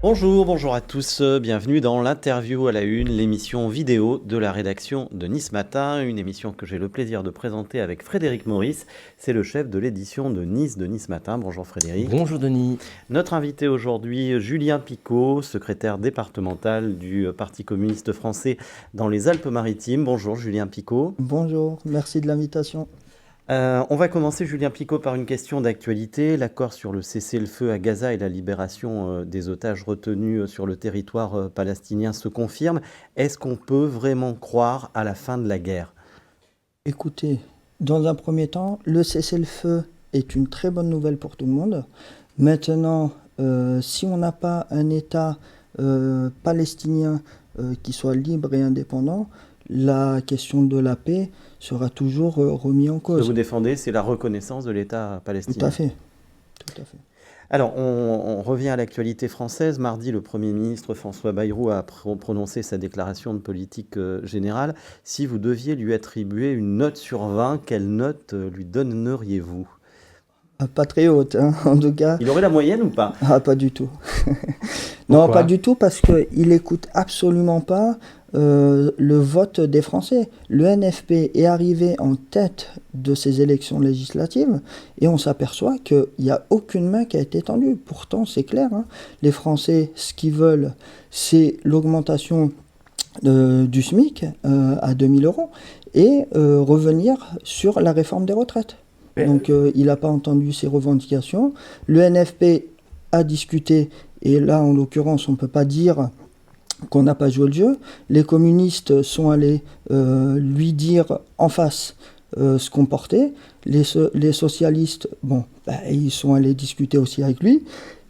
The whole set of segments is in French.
Bonjour à tous, bienvenue dans l'interview à la une, l'émission vidéo de la rédaction de Nice Matin, une émission que j'ai le plaisir de présenter avec Frédéric Maurice, c'est le chef de l'édition de Nice Matin. Bonjour Frédéric. Bonjour Denis. Notre invité aujourd'hui, Julien Picot, secrétaire départemental du Parti communiste français dans les Alpes-Maritimes. Bonjour Julien Picot. Bonjour, merci de l'invitation. On va commencer, Julien Picot, par une question d'actualité. L'accord sur le cessez-le-feu à Gaza et la libération des otages retenus sur le territoire palestinien se confirme. Est-ce qu'on peut vraiment croire à la fin de la guerre ? Écoutez, dans un premier temps, le cessez-le-feu est une très bonne nouvelle pour tout le monde. Maintenant, si on n'a pas un État palestinien qui soit libre et indépendant, la question de la paix sera toujours remise en cause. Ce que vous défendez, c'est la reconnaissance de l'État palestinien. Tout à fait. Alors, on revient à l'actualité française. Mardi, le Premier ministre François Bayrou a prononcé sa déclaration de politique générale. Si vous deviez lui attribuer une note sur 20, quelle note lui donneriez-vous ? Pas très haute, hein, en tout cas. Il aurait la moyenne ou pas ? Pas du tout. Non, pas du tout, parce qu'il n'écoute absolument pas le vote des Français. Le NFP est arrivé en tête de ces élections législatives et on s'aperçoit qu'il n'y a aucune main qui a été tendue. Pourtant, c'est clair, hein, les Français, ce qu'ils veulent, c'est l'augmentation du SMIC à 2 000 € et revenir sur la réforme des retraites. Donc il n'a pas entendu ces revendications. Le NFP a discuté, et là en l'occurrence on ne peut pas dire qu'on n'a pas joué le jeu. Les communistes sont allés lui dire en face ce qu'on portait. Les socialistes, ils sont allés discuter aussi avec lui.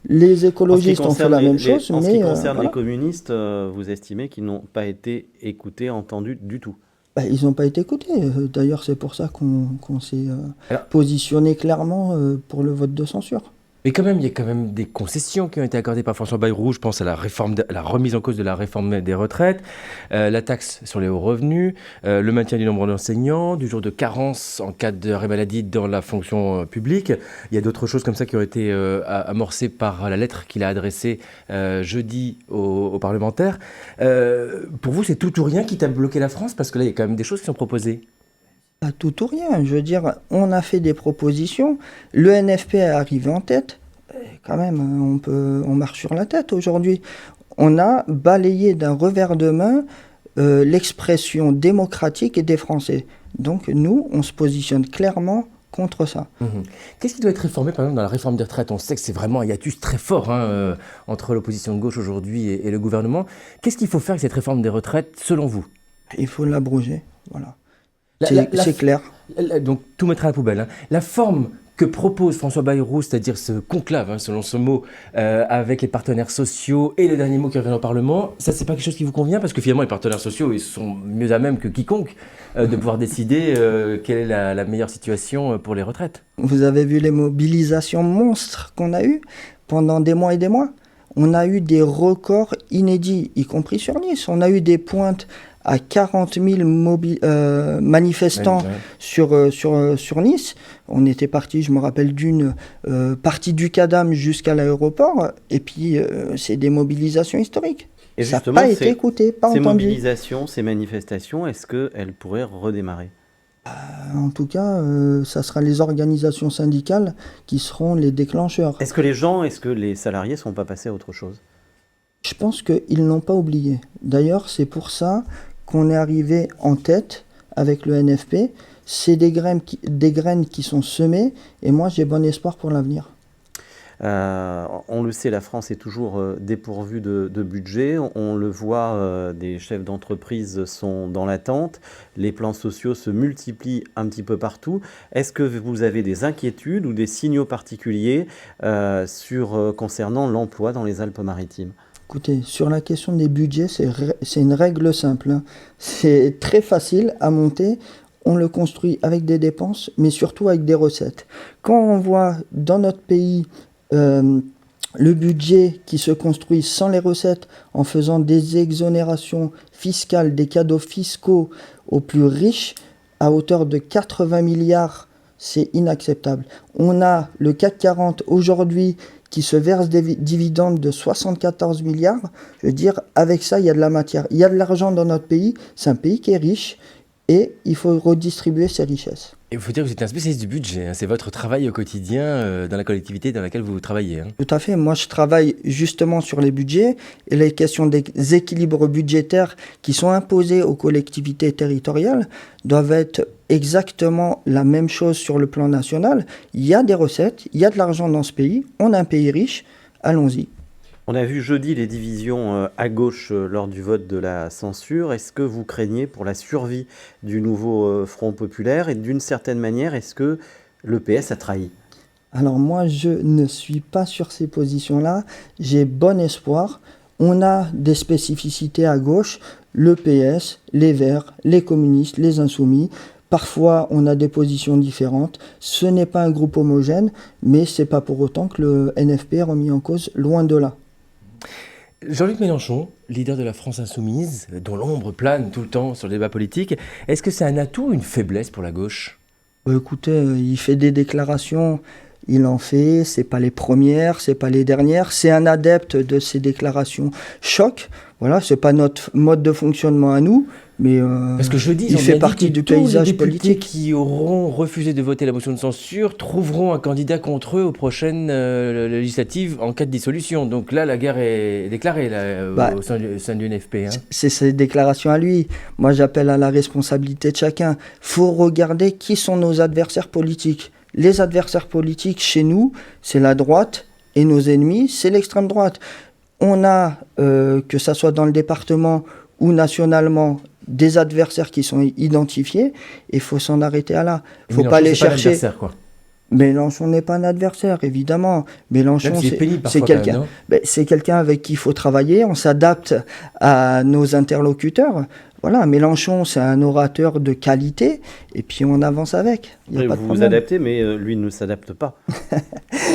Les écologistes ont fait la même chose. En ce qui concerne les communistes, vous estimez qu'ils n'ont pas été écoutés, entendus du tout ? Ils n'ont pas été écoutés. D'ailleurs, c'est pour ça qu'on s'est positionné clairement pour le vote de censure. Mais quand même, il y a quand même des concessions qui ont été accordées par François Bayrou. Je pense à la remise en cause de la réforme des retraites, la taxe sur les hauts revenus, le maintien du nombre d'enseignants, du jour de carence en cas d'arrêt maladie dans la fonction publique. Il y a d'autres choses comme ça qui ont été amorcées par la lettre qu'il a adressée jeudi aux parlementaires. Pour vous, c'est tout ou rien qui t'a bloqué la France ? Parce que là, il y a quand même des choses qui sont proposées. Pas tout ou rien. Je veux dire, on a fait des propositions. Le NFP est arrivé en tête. Quand même, on marche sur la tête aujourd'hui. On a balayé d'un revers de main l'expression démocratique des Français. Donc nous, on se positionne clairement contre ça. Qu'est-ce qui doit être réformé, par exemple, dans la réforme des retraites ? On sait que c'est vraiment un hiatus très fort entre l'opposition de gauche aujourd'hui et le gouvernement. Qu'est-ce qu'il faut faire avec cette réforme des retraites, selon vous ? Il faut l'abroger, voilà. C'est clair. Donc tout mettre à la poubelle. Hein. La forme que propose François Bayrou, c'est-à-dire ce conclave, selon ce mot, avec les partenaires sociaux et le dernier mot qui revient au Parlement, ça c'est pas quelque chose qui vous convient ? Parce que finalement les partenaires sociaux, ils sont mieux à même que quiconque de pouvoir décider quelle est la meilleure situation pour les retraites. Vous avez vu les mobilisations monstres qu'on a eues pendant des mois et des mois ? On a eu des records inédits, y compris sur Nice. On a eu des pointes à 40 000 manifestants sur Nice. On était parti, je me rappelle d'une partie du Cadam jusqu'à l'aéroport, et puis c'est des mobilisations historiques. Et ça n'a pas été écouté, pas entendu. Ces mobilisations, ces manifestations, est-ce qu'elles pourraient redémarrer ? En tout cas, ça sera les organisations syndicales qui seront les déclencheurs. Est-ce que les salariés ne sont pas passés à autre chose ? Je pense qu'ils n'ont pas oublié. D'ailleurs, c'est pour ça qu'on est arrivé en tête avec le NFP. C'est des graines qui sont semées, et moi j'ai bon espoir pour l'avenir. On le sait, la France est toujours dépourvue de budget. On le voit, des chefs d'entreprise sont dans l'attente. Les plans sociaux se multiplient un petit peu partout. Est-ce que vous avez des inquiétudes ou des signaux particuliers concernant l'emploi dans les Alpes-Maritimes ? Écoutez, sur la question des budgets, c'est une règle simple. Hein. C'est très facile à monter. On le construit avec des dépenses, mais surtout avec des recettes. Quand on voit dans notre pays le budget qui se construit sans les recettes, en faisant des exonérations fiscales, des cadeaux fiscaux aux plus riches, à hauteur de 80 milliards, c'est inacceptable. On a le CAC 40 aujourd'hui qui se versent des dividendes de 74 milliards. Je veux dire, avec ça, il y a de la matière. Il y a de l'argent dans notre pays. C'est un pays qui est riche et il faut redistribuer ses richesses. Et il faut dire que vous êtes un spécialiste du budget, hein. C'est votre travail au quotidien dans la collectivité dans laquelle vous travaillez, hein. Tout à fait. Moi, je travaille justement sur les budgets et les questions des équilibres budgétaires qui sont imposés aux collectivités territoriales doivent être exactement la même chose sur le plan national. Il y a des recettes, il y a de l'argent dans ce pays, on a un pays riche, allons-y. On a vu jeudi les divisions à gauche lors du vote de la censure. Est-ce que vous craignez pour la survie du nouveau Front populaire et d'une certaine manière, est-ce que le PS a trahi? Alors moi, je ne suis pas sur ces positions-là. J'ai bon espoir. On a des spécificités à gauche, le PS, les Verts, les communistes, les Insoumis. Parfois, on a des positions différentes. Ce n'est pas un groupe homogène, mais ce n'est pas pour autant que le NFP est remis en cause, loin de là. Jean-Luc Mélenchon, leader de la France insoumise, dont l'ombre plane tout le temps sur le débat politique, est-ce que c'est un atout ou une faiblesse pour la gauche? Écoutez, il fait des déclarations, il en fait, c'est pas les premières, c'est pas les dernières, c'est un adepte de ces déclarations choc. Voilà, c'est pas notre mode de fonctionnement à nous, mais parce que jeudi, il fait partie du paysage politique. Les députés politique. qui auront refusé de voter la motion de censure trouveront un candidat contre eux aux prochaines législatives en cas de dissolution. Donc là, la guerre est déclarée là, au sein du NFP. Hein. C'est ses déclarations à lui. Moi, j'appelle à la responsabilité de chacun. Faut regarder qui sont nos adversaires politiques. Les adversaires politiques chez nous, c'est la droite, et nos ennemis, c'est l'extrême droite. On a, que ça soit dans le département ou nationalement, des adversaires qui sont identifiés, et il faut s'en arrêter à là. Il ne faut pas les chercher. Quoi. Mélenchon n'est pas un adversaire, évidemment. Mélenchon, c'est quelqu'un. C'est quelqu'un avec qui il faut travailler. On s'adapte à nos interlocuteurs. Voilà, Mélenchon, c'est un orateur de qualité, et puis on avance avec. Vous vous adaptez, mais lui ne s'adapte pas.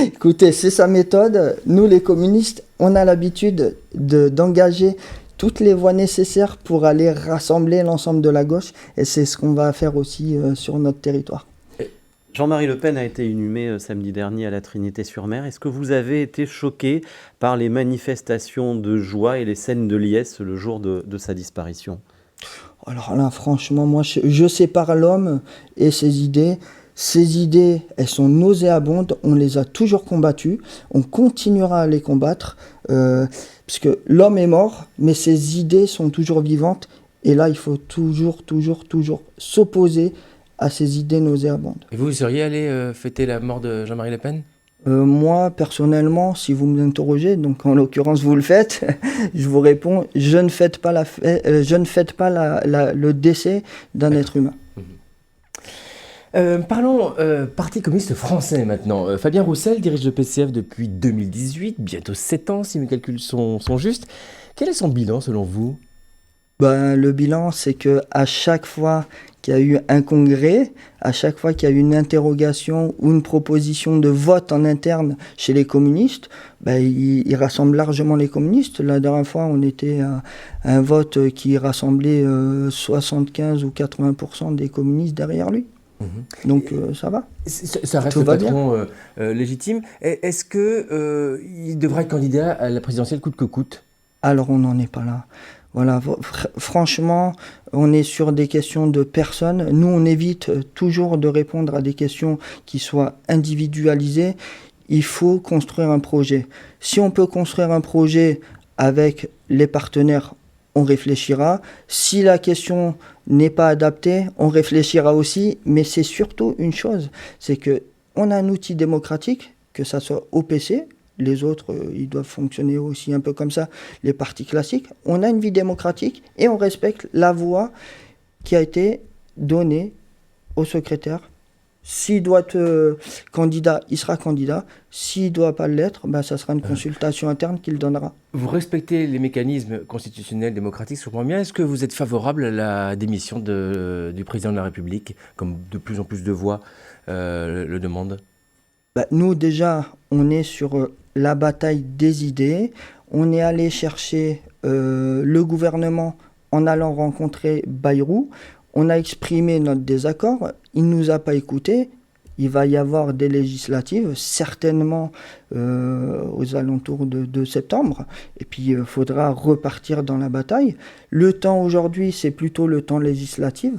Écoutez, c'est sa méthode. Nous, les communistes, on a l'habitude d'engager toutes les voies nécessaires pour aller rassembler l'ensemble de la gauche, et c'est ce qu'on va faire aussi sur notre territoire. Jean-Marie Le Pen a été inhumé samedi dernier à la Trinité-sur-Mer. Est-ce que vous avez été choqué par les manifestations de joie et les scènes de liesse le jour de sa disparition? Alors là, franchement, moi, je sépare l'homme et ses idées. Ces idées, elles sont nauséabondes. On les a toujours combattues. On continuera à les combattre. Parce que l'homme est mort, mais ses idées sont toujours vivantes. Et là, il faut toujours s'opposer à ces idées nauséabondes. Et vous seriez allé fêter la mort de Jean-Marie Le Pen ? Moi, personnellement, si vous m'interrogez, donc en l'occurrence vous le faites, je vous réponds, je ne fête pas, le décès d'un être humain. Parlons Parti communiste français maintenant. Fabien Roussel dirige le PCF depuis 2018, bientôt 7 ans si mes calculs sont justes. Quel est son bilan selon vous ? Le bilan, c'est qu'à chaque fois qu'il y a eu un congrès, à chaque fois qu'il y a eu une interrogation ou une proposition de vote en interne chez les communistes, il rassemble largement les communistes. La dernière fois, on était à un vote qui rassemblait 75 ou 80% des communistes derrière lui. Donc ça va. Ça reste le patron légitime. Est-ce qu'il devrait être candidat à la présidentielle coûte que coûte ? Alors on n'en est pas là. Voilà, franchement, on est sur des questions de personnes. Nous, on évite toujours de répondre à des questions qui soient individualisées. Il faut construire un projet. Si on peut construire un projet avec les partenaires, on réfléchira. Si la question n'est pas adaptée, on réfléchira aussi. Mais c'est surtout une chose, c'est qu'on a un outil démocratique, que ça soit au PC. Les autres, ils doivent fonctionner aussi un peu comme ça, les partis classiques. On a une vie démocratique et on respecte la voix qui a été donnée au secrétaire. S'il doit être candidat, il sera candidat. S'il ne doit pas l'être, ça sera une consultation interne qu'il donnera. Vous respectez les mécanismes constitutionnels démocratiques, je comprends bien. Est-ce que vous êtes favorable à la démission du président de la République, comme de plus en plus de voix le demandent ? Nous, déjà, on est sur la bataille des idées. On est allé chercher le gouvernement en allant rencontrer Bayrou. On a exprimé notre désaccord. Il ne nous a pas écoutés. il va y avoir des législatives, certainement aux alentours de septembre. Et puis, il faudra repartir dans la bataille. Le temps aujourd'hui, c'est plutôt le temps législatif.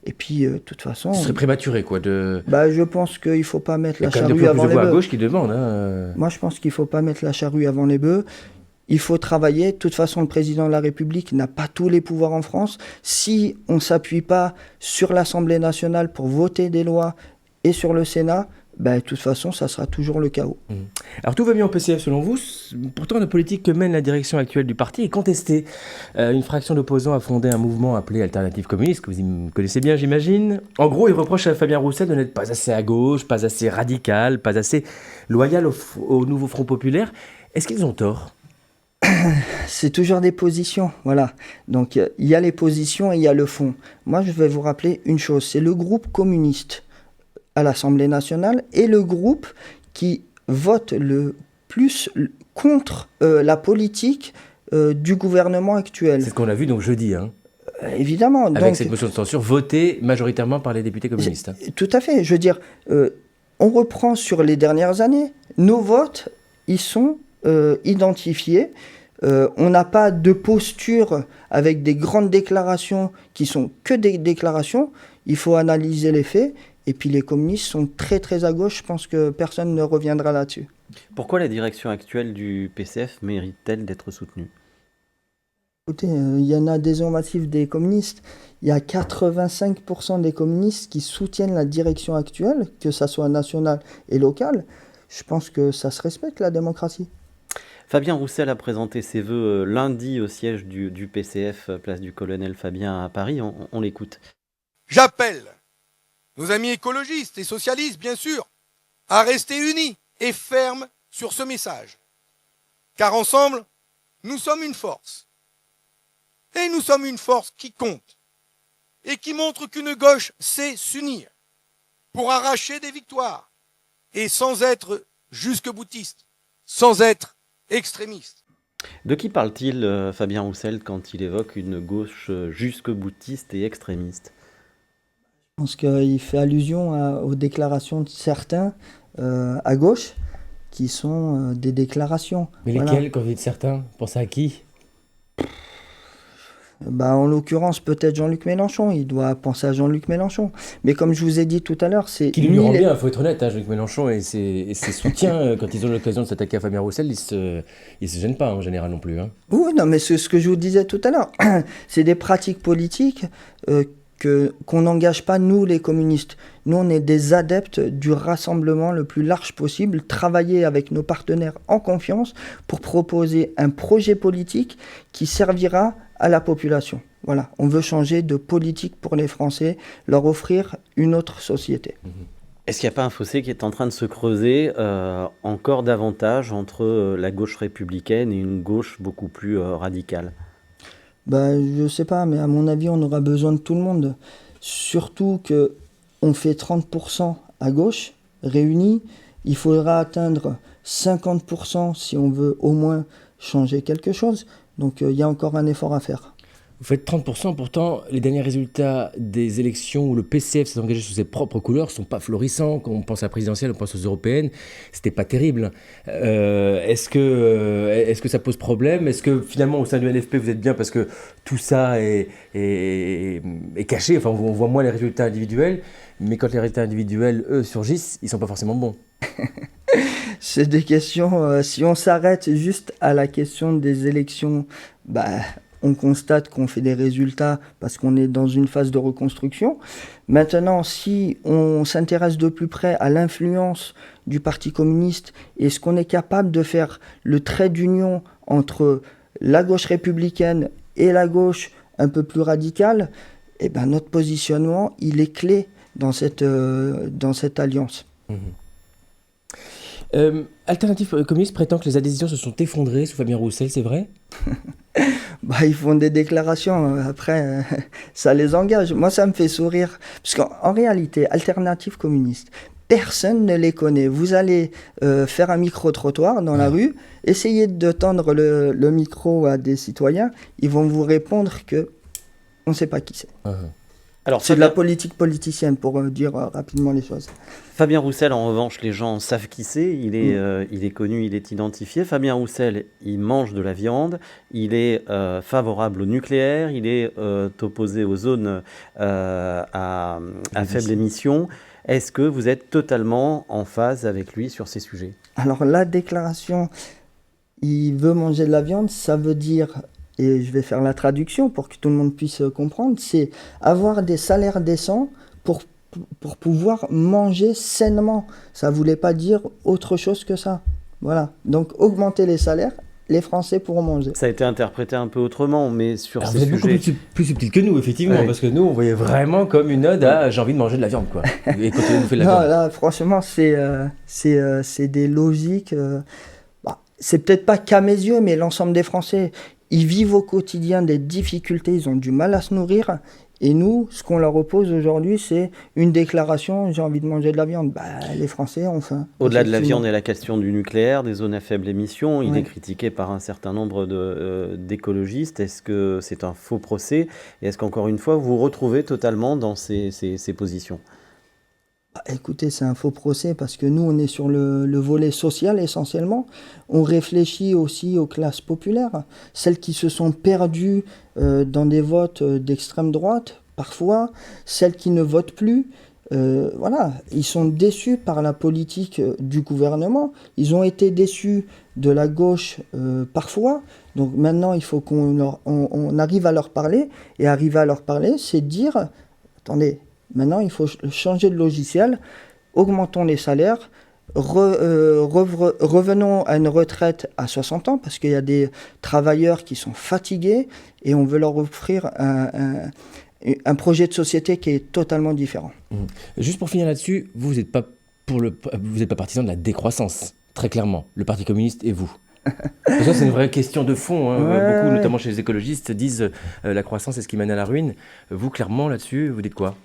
Et puis, de toute façon... Ce serait prématuré, quoi. je pense qu'il ne faut pas mettre la charrue avant les bœufs. Il y a quand même de plus en plus de voix à bœufs. gauche qui demandent. Hein. Moi, je pense qu'il ne faut pas mettre la charrue avant les bœufs. Il faut travailler. De toute façon, le président de la République n'a pas tous les pouvoirs en France. Si on ne s'appuie pas sur l'Assemblée nationale pour voter des lois et sur le Sénat, de toute façon, ça sera toujours le chaos. Alors tout va bien au PCF selon vous, pourtant la politique que mène la direction actuelle du parti est contestée. Une fraction d'opposants a fondé un mouvement appelé Alternative Communiste, que vous connaissez bien j'imagine. En gros, ils reprochent à Fabien Roussel de n'être pas assez à gauche, pas assez radical, pas assez loyal au nouveau Front Populaire. Est-ce qu'ils ont tort ? C'est toujours des positions, voilà. Donc il y a les positions et il y a le fond. Moi, je vais vous rappeler une chose, c'est le groupe communiste à l'Assemblée nationale et le groupe qui vote le plus contre la politique du gouvernement actuel. C'est ce qu'on a vu donc jeudi, hein. Évidemment. Avec donc, cette motion de censure votée majoritairement par les députés communistes. Hein. Tout à fait. Je veux dire, on reprend sur les dernières années. Nos votes, ils sont identifiés. On n'a pas de posture avec des grandes déclarations qui sont que des déclarations. Il faut analyser les faits. Et puis les communistes sont très très à gauche. Je pense que personne ne reviendra là-dessus. Pourquoi la direction actuelle du PCF mérite-t-elle d'être soutenue ? Écoutez, il y a une adhésion massive des communistes. Il y a 85% des communistes qui soutiennent la direction actuelle, que ça soit nationale et locale. Je pense que ça se respecte, la démocratie. Fabien Roussel a présenté ses vœux lundi au siège du PCF, place du Colonel Fabien à Paris. On l'écoute. J'appelle nos amis écologistes et socialistes, bien sûr, à rester unis et fermes sur ce message. Car ensemble, nous sommes une force. Et nous sommes une force qui compte et qui montre qu'une gauche sait s'unir pour arracher des victoires et sans être jusque-boutiste, sans être extrémiste. De qui parle-t-il, Fabien Roussel, quand il évoque une gauche jusque-boutiste et extrémiste ? Je pense qu'il fait allusion aux déclarations de certains à gauche qui sont des déclarations. Mais lesquelles, quand vous dites certains ? Pensez à qui ? En l'occurrence, peut-être Jean-Luc Mélenchon. Il doit penser à Jean-Luc Mélenchon. Mais comme je vous ai dit tout à l'heure, c'est... Qui lui rend bien, il faut être honnête, hein, Jean-Luc Mélenchon et ses soutiens, quand ils ont l'occasion de s'attaquer à Fabien Roussel, ils se gênent pas en général non plus. Hein. Oui, non, mais c'est ce que je vous disais tout à l'heure. C'est des pratiques politiques qu'on n'engage pas, nous, les communistes. Nous, on est des adeptes du rassemblement le plus large possible, travailler avec nos partenaires en confiance pour proposer un projet politique qui servira à la population. Voilà, on veut changer de politique pour les Français, leur offrir une autre société. Est-ce qu'il n'y a pas un fossé qui est en train de se creuser encore davantage entre la gauche républicaine et une gauche beaucoup plus radicale ? Je sais pas, mais à mon avis, on aura besoin de tout le monde. Surtout qu'on fait 30% à gauche, réunis. Il faudra atteindre 50% si on veut au moins changer quelque chose. Donc il y a encore un effort à faire. Vous faites 30%, pourtant les derniers résultats des élections où le PCF s'est engagé sous ses propres couleurs ne sont pas florissants. Quand on pense à la présidentielle, on pense aux européennes, c'était pas terrible. Est-ce que ça pose problème ? Est-ce que finalement au sein du NFP vous êtes bien parce que tout ça est caché, enfin on voit moins les résultats individuels, mais quand les résultats individuels, eux, surgissent, ils sont pas forcément bons. C'est des questions, si on s'arrête juste à la question des élections, on constate qu'on fait des résultats parce qu'on est dans une phase de reconstruction. Maintenant, si on s'intéresse de plus près à l'influence du Parti communiste et ce qu'on est capable de faire, le trait d'union entre la gauche républicaine et la gauche un peu plus radicale, notre positionnement, il est clé dans cette alliance. Alternative communiste prétend que les adhésions se sont effondrées sous Fabien Roussel, c'est vrai ? Ils font des déclarations, après, ça les engage. Moi, ça me fait sourire. Parce qu'en réalité, Alternative communiste, personne ne les connaît. Vous allez faire un micro-trottoir dans la rue, essayez de tendre le micro à des citoyens, ils vont vous répondre qu'on ne sait pas qui c'est. Alors, C'est de la politique politicienne, pour dire rapidement les choses. Fabien Roussel, en revanche, les gens savent qui c'est. Il est connu, il est identifié. Fabien Roussel, il mange de la viande. Il est favorable au nucléaire. Il est opposé aux zones à faible émission. Est-ce que vous êtes totalement en phase avec lui sur ces sujets? Alors la déclaration, il veut manger de la viande, ça veut dire, et je vais faire la traduction pour que tout le monde puisse comprendre, c'est avoir des salaires décents pour pouvoir manger sainement. Ça ne voulait pas dire autre chose que ça. Voilà. Donc augmenter les salaires, les Français pourront manger. Ça a été interprété un peu autrement, mais sur Alors, ces vous êtes beaucoup sujets... plus subtil que nous, effectivement, Ouais. parce que nous, on voyait vraiment comme une ode à j'ai envie de manger de la viande, quoi. Et continuer de bouffer de la Non, viande. là, franchement, c'est des logiques. C'est peut-être pas qu'à mes yeux, mais l'ensemble des Français, ils vivent au quotidien des difficultés, ils ont du mal à se nourrir. Et nous, ce qu'on leur oppose aujourd'hui, c'est une déclaration, j'ai envie de manger de la viande. Les Français ont faim. Au-delà de la Effectivement. viande et la question du nucléaire, des zones à faible émission, il Ouais. est critiqué par un certain nombre d'écologistes. Est-ce que c'est un faux procès? Et est-ce qu'encore une fois, vous vous retrouvez totalement dans ces positions? Écoutez, c'est un faux procès parce que nous, on est sur le volet social essentiellement. On réfléchit aussi aux classes populaires, celles qui se sont perdues dans des votes d'extrême droite, parfois, celles qui ne votent plus. Voilà, ils sont déçus par la politique du gouvernement. Ils ont été déçus de la gauche parfois. Donc maintenant, il faut on arrive à leur parler. Et arriver à leur parler, c'est dire, attendez, maintenant, il faut changer de logiciel, augmentons les salaires, revenons à une retraite à 60 ans, parce qu'il y a des travailleurs qui sont fatigués, et on veut leur offrir un projet de société qui est totalement différent. Juste pour finir là-dessus, vous n'êtes pas partisan de la décroissance, très clairement, le Parti communiste et vous. Ça, c'est une vraie question de fond. Hein. Ouais. Beaucoup, notamment chez les écologistes, disent la croissance est ce qui mène à la ruine. Vous, clairement, là-dessus, vous dites quoi?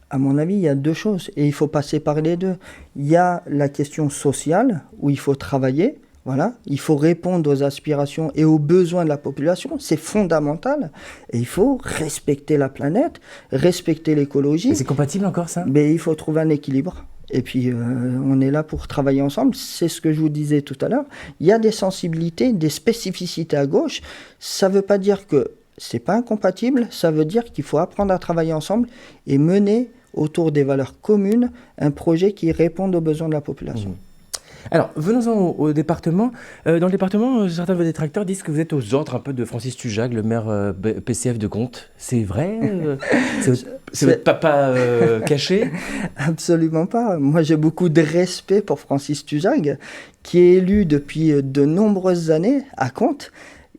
À mon avis, il y a deux choses, et il faut passer par les deux. Il y a la question sociale, où il faut travailler, voilà. Il faut répondre aux aspirations et aux besoins de la population, c'est fondamental. Et il faut respecter la planète, respecter l'écologie. Et c'est compatible encore, ça? Mais il faut trouver un équilibre. Et puis, on est là pour travailler ensemble. C'est ce que je vous disais tout à l'heure. Il y a des sensibilités, des spécificités à gauche. Ça ne veut pas dire que c'est pas incompatible. Ça veut dire qu'il faut apprendre à travailler ensemble et mener autour des valeurs communes un projet qui réponde aux besoins de la population. Alors, venons-en au département. Dans le département, certains de vos détracteurs disent que vous êtes aux ordres un peu de Francis Tujague, le maire PCF de Comte. C'est vrai? C'est votre papa caché? Absolument pas. Moi, j'ai beaucoup de respect pour Francis Tujague, qui est élu depuis de nombreuses années à Comte.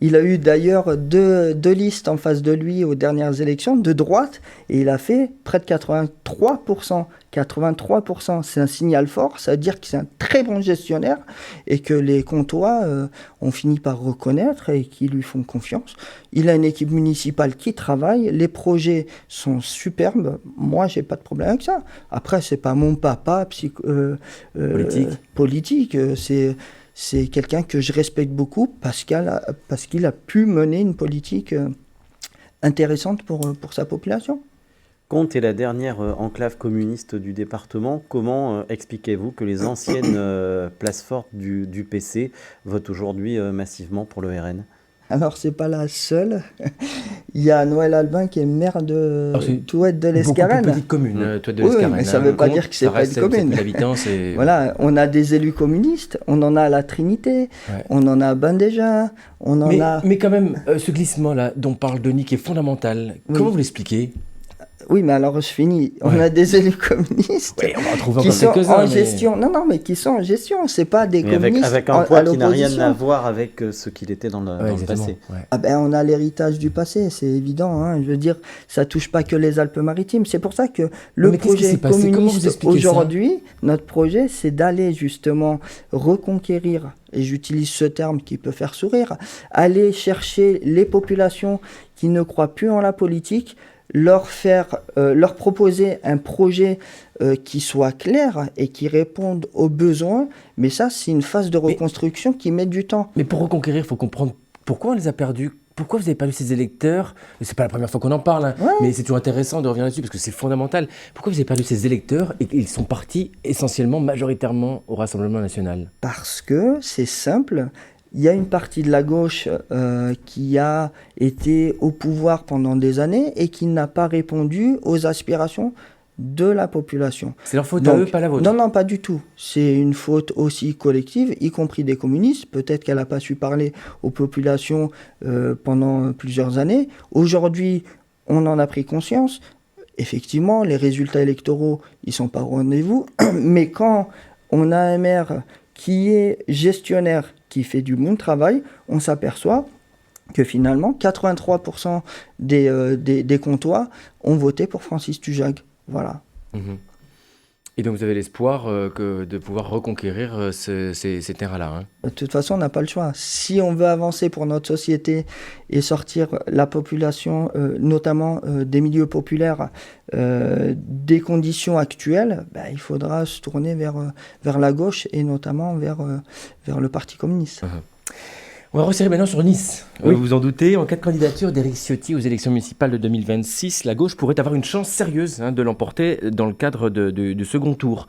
Il a eu d'ailleurs deux listes en face de lui aux dernières élections, de droite, et il a fait près de 83%. 83%, c'est un signal fort, ça veut dire que c'est un très bon gestionnaire et que les Comtois ont fini par reconnaître et qui lui font confiance. Il a une équipe municipale qui travaille, les projets sont superbes, moi j'ai pas de problème avec ça. Après, c'est pas mon papa politique, c'est quelqu'un que je respecte beaucoup parce qu'il a pu mener une politique intéressante pour sa population. Comte est la dernière enclave communiste du département. Comment expliquez-vous que les anciennes places fortes du PC votent aujourd'hui massivement pour le RN? Alors, c'est pas la seule. Il y a Noël Albin qui est maire de Touette de l'Escarène. Beaucoup plus petite commune, Touette de Oui, l'Escarène. mais ça ne veut pas dire que c'est pas une commune. Habitants, voilà, on a des élus communistes, on en a à la Trinité, on en a à Bandéja, Mais quand même, ce glissement-là dont parle Denis qui est fondamental, comment vous l'expliquez? Oui, mais alors je finis. On a des élus communistes on va en trouver qui sont quelques-uns, en gestion. Non, mais qui sont en gestion. C'est pas des communistes avec un poids qui n'a rien l'opposition. à voir avec ce qu'il était dans le passé. Ouais. On a l'héritage du passé, c'est évident. Hein. Je veux dire, ça touche pas que les Alpes-Maritimes. C'est pour ça que le projet communiste aujourd'hui, notre projet, c'est d'aller justement reconquérir, et j'utilise ce terme qui peut faire sourire, aller chercher les populations qui ne croient plus en la politique, leur proposer un projet qui soit clair et qui réponde aux besoins. Mais ça, c'est une phase de reconstruction qui met du temps. Mais pour reconquérir, il faut comprendre pourquoi on les a perdus. Pourquoi vous avez perdu ces électeurs? C'est pas la première fois qu'on en parle, hein, mais c'est toujours intéressant de revenir là-dessus parce que c'est fondamental. Pourquoi vous avez perdu ces électeurs et qu'ils sont partis essentiellement, majoritairement au Rassemblement national? Parce que c'est simple. Il y a une partie de la gauche qui a été au pouvoir pendant des années et qui n'a pas répondu aux aspirations de la population. C'est leur faute à eux, pas la vôtre? Non, pas du tout. C'est une faute aussi collective, y compris des communistes. Peut-être qu'elle n'a pas su parler aux populations pendant plusieurs années. Aujourd'hui, on en a pris conscience. Effectivement, les résultats électoraux, ils ne sont pas au rendez-vous. Mais quand on a un maire qui est gestionnaire, qui fait du bon travail, on s'aperçoit que finalement, 83% des Comtois ont voté pour Francis Tujag. Voilà. Et donc vous avez l'espoir de pouvoir reconquérir ces terrains-là, hein? De toute façon, on n'a pas le choix. Si on veut avancer pour notre société et sortir la population, notamment des milieux populaires, des conditions actuelles, il faudra se tourner vers la gauche et notamment vers le Parti communiste. On va resserrer maintenant sur Nice. Oui. Vous vous en doutez, en cas de candidature d'Éric Ciotti aux élections municipales de 2026, la gauche pourrait avoir une chance sérieuse de l'emporter dans le cadre du second tour.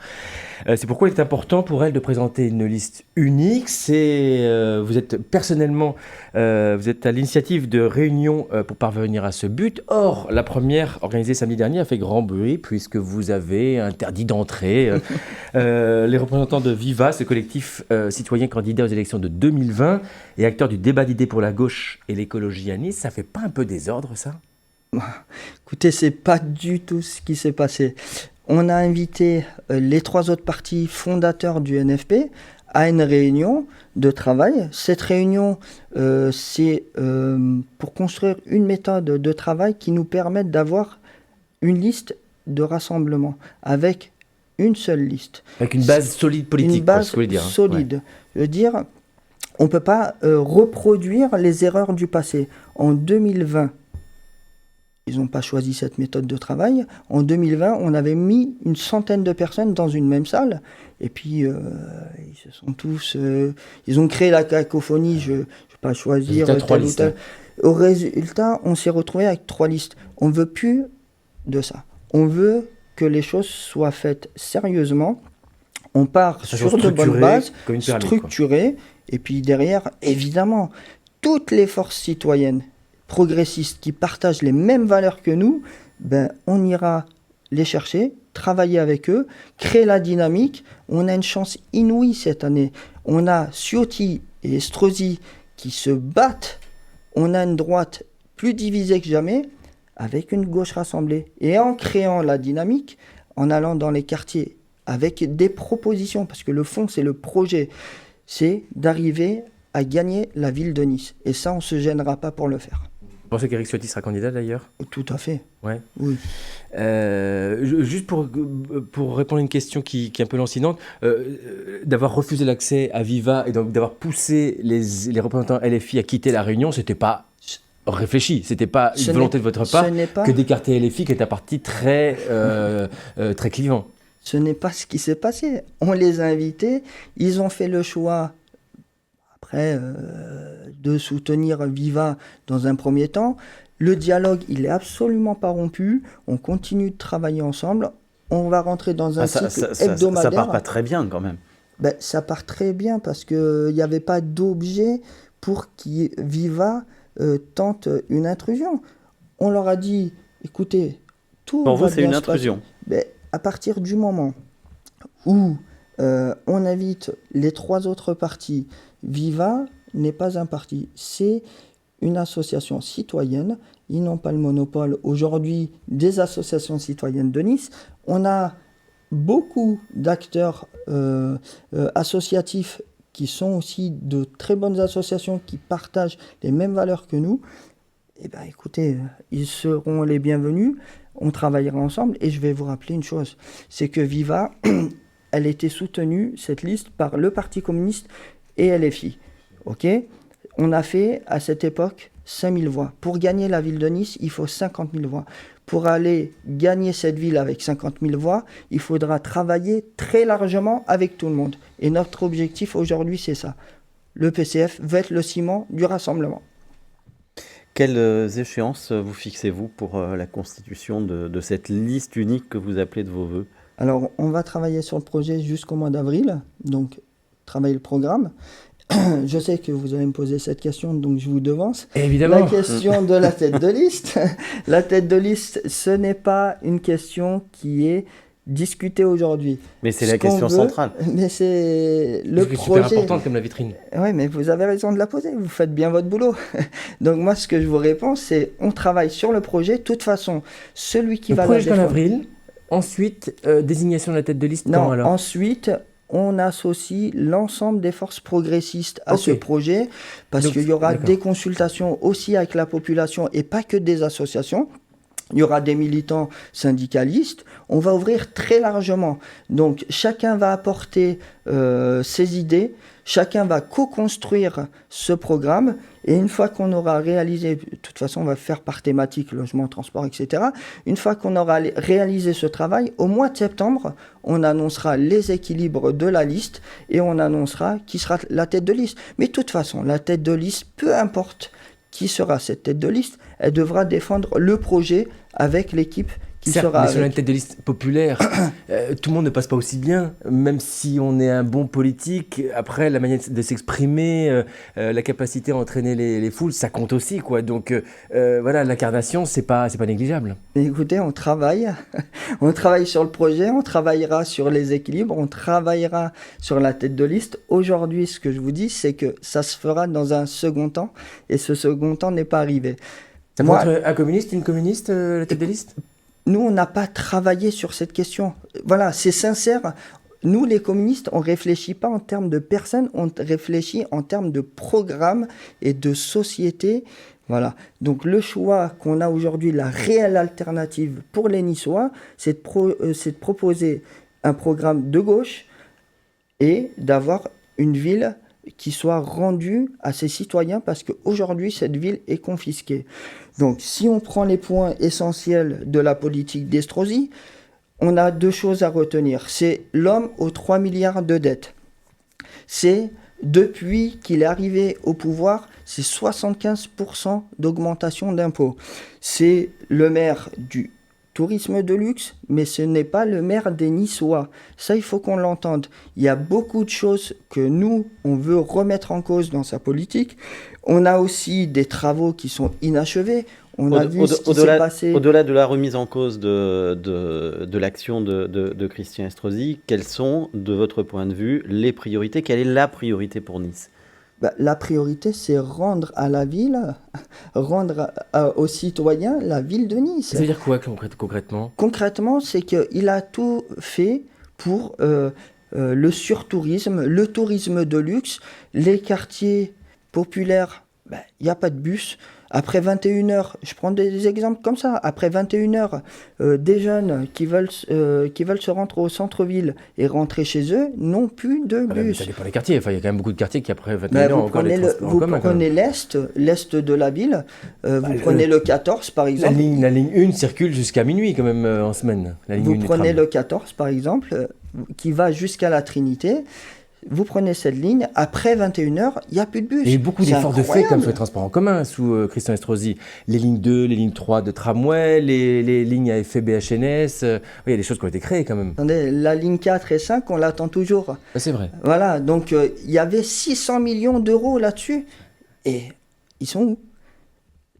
C'est pourquoi il est important pour elle de présenter une liste unique. Vous êtes personnellement vous êtes à l'initiative de réunions pour parvenir à ce but. Or, la première, organisée samedi dernier, a fait grand bruit puisque vous avez interdit d'entrée les représentants de Viva, ce collectif citoyen candidat aux élections de 2020 et acteur du débat d'idées pour la gauche et l'écologie à Nice. Ça fait pas un peu désordre, ça? Écoutez, c'est pas du tout ce qui s'est passé. On a invité les 3 autres partis fondateurs du NFP à une réunion de travail. Cette réunion, c'est pour construire une méthode de travail qui nous permette d'avoir une liste de rassemblement avec une seule liste. Avec une base solide politique, une base ce que vous voulez dire, hein. solide. Je veux dire, on ne peut pas reproduire les erreurs du passé. En 2020, ils n'ont pas choisi cette méthode de travail. En 2020, on avait mis une centaine de personnes dans une même salle. Et puis, ils se sont tous... ils ont créé la cacophonie. Je ne vais pas choisir tel ou tel. Au résultat, on s'est retrouvé avec 3 listes. On ne veut plus de ça. On veut que les choses soient faites sérieusement. On part sur de bonnes bases, structurées. Et puis derrière, évidemment, toutes les forces citoyennes progressistes qui partagent les mêmes valeurs que nous, on ira les chercher, travailler avec eux, créer la dynamique. On a une chance inouïe cette année. On a Ciotti et Estrosi qui se battent. On a une droite plus divisée que jamais, avec une gauche rassemblée. Et en créant la dynamique, en allant dans les quartiers, avec des propositions, parce que le fond, c'est le projet, c'est d'arriver à gagner la ville de Nice. Et ça, on ne se gênera pas pour le faire. Vous pensez qu'Éric Ciotti sera candidat d'ailleurs? Tout à fait. Ouais. Oui. Juste pour répondre à une question qui est un peu lancinante, d'avoir refusé l'accès à Viva et donc d'avoir poussé les représentants LFI à quitter la Réunion, c'était pas réfléchi, c'était pas une volonté de votre part que d'écarter LFI qui est un parti très clivant. Ce n'est pas ce qui s'est passé. On les a invités, ils ont fait le choix de soutenir Viva dans un premier temps. Le dialogue, il n'est absolument pas rompu. On continue de travailler ensemble. On va rentrer dans un cycle hebdomadaire. Ça part pas très bien quand même. Ça part très bien parce qu'il n'y avait pas d'objet pour que Viva tente une intrusion. On leur a dit, écoutez, tout pour va vous, c'est une intrusion. À partir du moment où on invite les 3 autres partis, Viva n'est pas un parti, c'est une association citoyenne. Ils n'ont pas le monopole aujourd'hui des associations citoyennes de Nice. On a beaucoup d'acteurs associatifs qui sont aussi de très bonnes associations qui partagent les mêmes valeurs que nous. Écoutez, ils seront les bienvenus. On travaillera ensemble. Et je vais vous rappeler une chose, c'est que Viva, elle était soutenue, cette liste, par le Parti communiste et LFI. Ok ? On a fait, à cette époque, 5000 voix. Pour gagner la ville de Nice, il faut 50 000 voix. Pour aller gagner cette ville avec 50 000 voix, il faudra travailler très largement avec tout le monde. Et notre objectif aujourd'hui, c'est ça. Le PCF va être le ciment du rassemblement. Quelles échéances vous fixez-vous pour la constitution de cette liste unique que vous appelez de vos voeux? Alors, on va travailler sur le projet jusqu'au mois d'avril, donc travailler le programme. Je sais que vous allez me poser cette question, donc je vous devance. Évidemment. La question de la tête de liste. La tête de liste, ce n'est pas une question qui est discutée aujourd'hui. Mais c'est la question centrale. Mais c'est le C'est projet. super importante comme la vitrine. Oui, mais vous avez raison de la poser. Vous faites bien votre boulot. Donc moi, ce que je vous réponds, c'est on travaille sur le projet. De toute façon, celui qui Le va projet la jusqu'en défendre. avril. Ensuite, désignation de la tête de liste. Non, Quand alors ensuite, on associe l'ensemble des forces progressistes à Ok. ce projet, parce Donc, qu'il y aura d'accord. des consultations aussi avec la population et pas que des associations. Il y aura des militants syndicalistes. On va ouvrir très largement. Donc, chacun va apporter ses idées. Chacun va co-construire ce programme. Et une fois qu'on aura réalisé, de toute façon, on va faire par thématique, logement, transport, etc. Une fois qu'on aura réalisé ce travail, au mois de septembre, on annoncera les équilibres de la liste et on annoncera qui sera la tête de liste. Mais de toute façon, la tête de liste, peu importe qui sera cette tête de liste, elle devra défendre le projet avec l'équipe qui Certes, sera mais sur avec. une tête de liste populaire, tout le monde ne passe pas aussi bien, même si on est un bon politique. Après, la manière de s'exprimer, la capacité à entraîner les foules, ça compte aussi, quoi. Donc voilà, l'incarnation, c'est pas négligeable. Mais écoutez, on travaille. On travaille sur le projet, on travaillera sur les équilibres, on travaillera sur la tête de liste. Aujourd'hui, ce que je vous dis, c'est que ça se fera dans un second temps, et ce second temps n'est pas arrivé. Ça peut Moi, être un communiste, une communiste, la tête de liste? nous, on n'a pas travaillé sur cette question. Voilà, c'est sincère. Nous, les communistes, on ne réfléchit pas en termes de personnes, on réfléchit en termes de programme et de société. Voilà. Donc, le choix qu'on a aujourd'hui, la réelle alternative pour les Niçois, c'est de proposer un programme de gauche et d'avoir une ville qui soit rendue à ses citoyens, parce qu'aujourd'hui, cette ville est confisquée. Donc, si on prend les points essentiels de la politique d'Estrosi, on a deux choses à retenir. C'est l'homme aux 3 milliards de dettes. C'est, depuis qu'il est arrivé au pouvoir, c'est 75% d'augmentation d'impôts. C'est le maire du tourisme de luxe, mais ce n'est pas le maire des Niçois. Ça, il faut qu'on l'entende. Il y a beaucoup de choses que nous, on veut remettre en cause dans sa politique. On a aussi des travaux qui sont inachevés. On a vu ce qui s'est passé. Au-delà de la remise en cause de l'action de Christian Estrosi, quelles sont, de votre point de vue, les priorités? Quelle est la priorité pour Nice? La priorité, c'est rendre à la ville, rendre aux citoyens la ville de Nice. Ça veut dire quoi concrètement? Concrètement, c'est qu'il a tout fait pour le surtourisme, le tourisme de luxe, les quartiers populaires, il n'y a pas de bus. Après 21h, je prends des exemples comme ça, après 21h, des jeunes qui veulent se rendre au centre-ville et rentrer chez eux n'ont plus de bus. Ça dépend des quartiers, enfin, il y a quand même beaucoup de quartiers qui après 21h ont encore des transports en commun. Vous prenez l'est de la ville, vous prenez le 14 par exemple. La ligne 1 circule jusqu'à minuit quand même en semaine. La ligne Vous 1 du prenez tram. le 14 par exemple, qui va jusqu'à la Trinité. Vous prenez cette ligne, après 21h, il n'y a plus de bus. Il y a eu beaucoup C'est d'efforts de fait incroyable. comme sur les transports en commun sous Christian Estrosi. Les lignes 2, les lignes 3 de tramway, les lignes à effet BHNS. Oui, il y a des choses qui ont été créées quand même. Attendez, la ligne 4 et 5, on l'attend toujours. Ça, c'est vrai. Voilà, donc il y avait 600 millions d'euros là-dessus. Et ils sont où?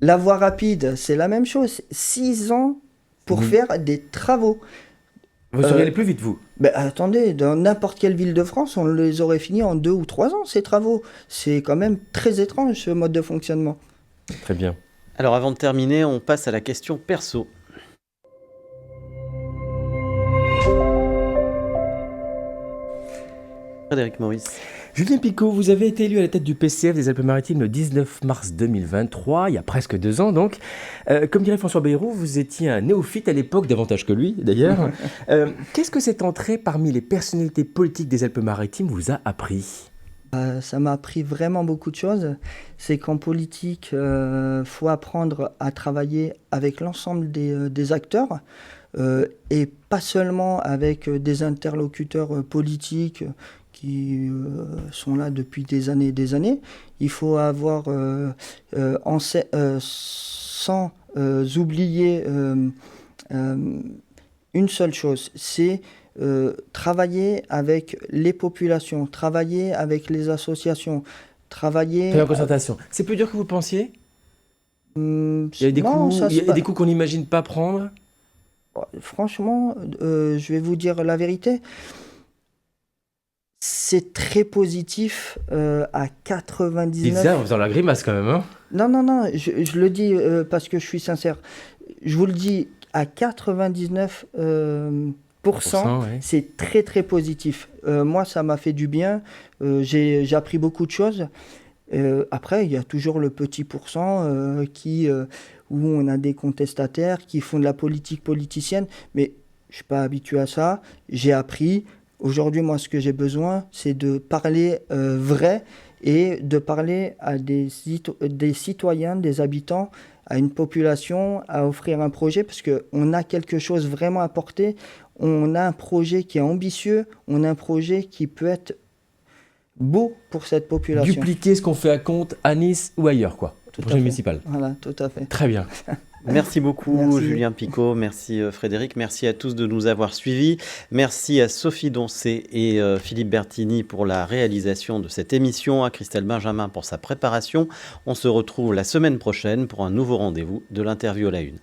La voie rapide, c'est la même chose. 6 ans pour faire des travaux. Vous seriez allé plus vite, vous? Attendez, dans n'importe quelle ville de France, on les aurait finis en 2 ou 3 ans, ces travaux. C'est quand même très étrange, ce mode de fonctionnement. Très bien. Alors avant de terminer, on passe à la question perso. Frédéric Maurice. Julien Picot, vous avez été élu à la tête du PCF des Alpes-Maritimes le 19 mars 2023, il y a presque 2 ans donc. Comme dirait François Bayrou, vous étiez un néophyte à l'époque, davantage que lui d'ailleurs. Qu'est-ce que cette entrée parmi les personnalités politiques des Alpes-Maritimes vous a appris? Ça m'a appris vraiment beaucoup de choses. C'est qu'en politique, faut apprendre à travailler avec l'ensemble des acteurs et pas seulement avec des interlocuteurs politiques qui sont là depuis des années et des années. Il faut avoir, sans oublier une seule chose, c'est travailler avec les populations, travailler avec les associations, travailler... Faire une concertation. C'est plus dur que vous pensiez? Il y a des non, coups, ça il y se a des coups qu'on n'imagine pas prendre? Franchement, je vais vous dire la vérité. C'est très positif à 99... Dites ça en faisant la grimace quand même, hein? Non, je le dis parce que je suis sincère. Je vous le dis, à 99%, ouais. c'est très très positif. Moi, ça m'a fait du bien. J'ai appris beaucoup de choses. Après, il y a toujours le petit pourcent où on a des contestataires qui font de la politique politicienne. Mais je ne suis pas habitué à ça. J'ai appris. Aujourd'hui, moi, ce que j'ai besoin, c'est de parler vrai et de parler à des citoyens, des habitants, à une population, à offrir un projet, parce qu'on a quelque chose vraiment à porter. On a un projet qui est ambitieux, on a un projet qui peut être beau pour cette population. Dupliquer ce qu'on fait à Contes, à Nice ou ailleurs, quoi. Tout Projet à fait. municipal. Voilà, tout à fait. Très bien. Merci beaucoup Merci. Julien Picot, merci Frédéric, merci à tous de nous avoir suivis, merci à Sophie Doncé et Philippe Bertini pour la réalisation de cette émission, à Christelle Benjamin pour sa préparation. On se retrouve la semaine prochaine pour un nouveau rendez-vous de l'interview à la une.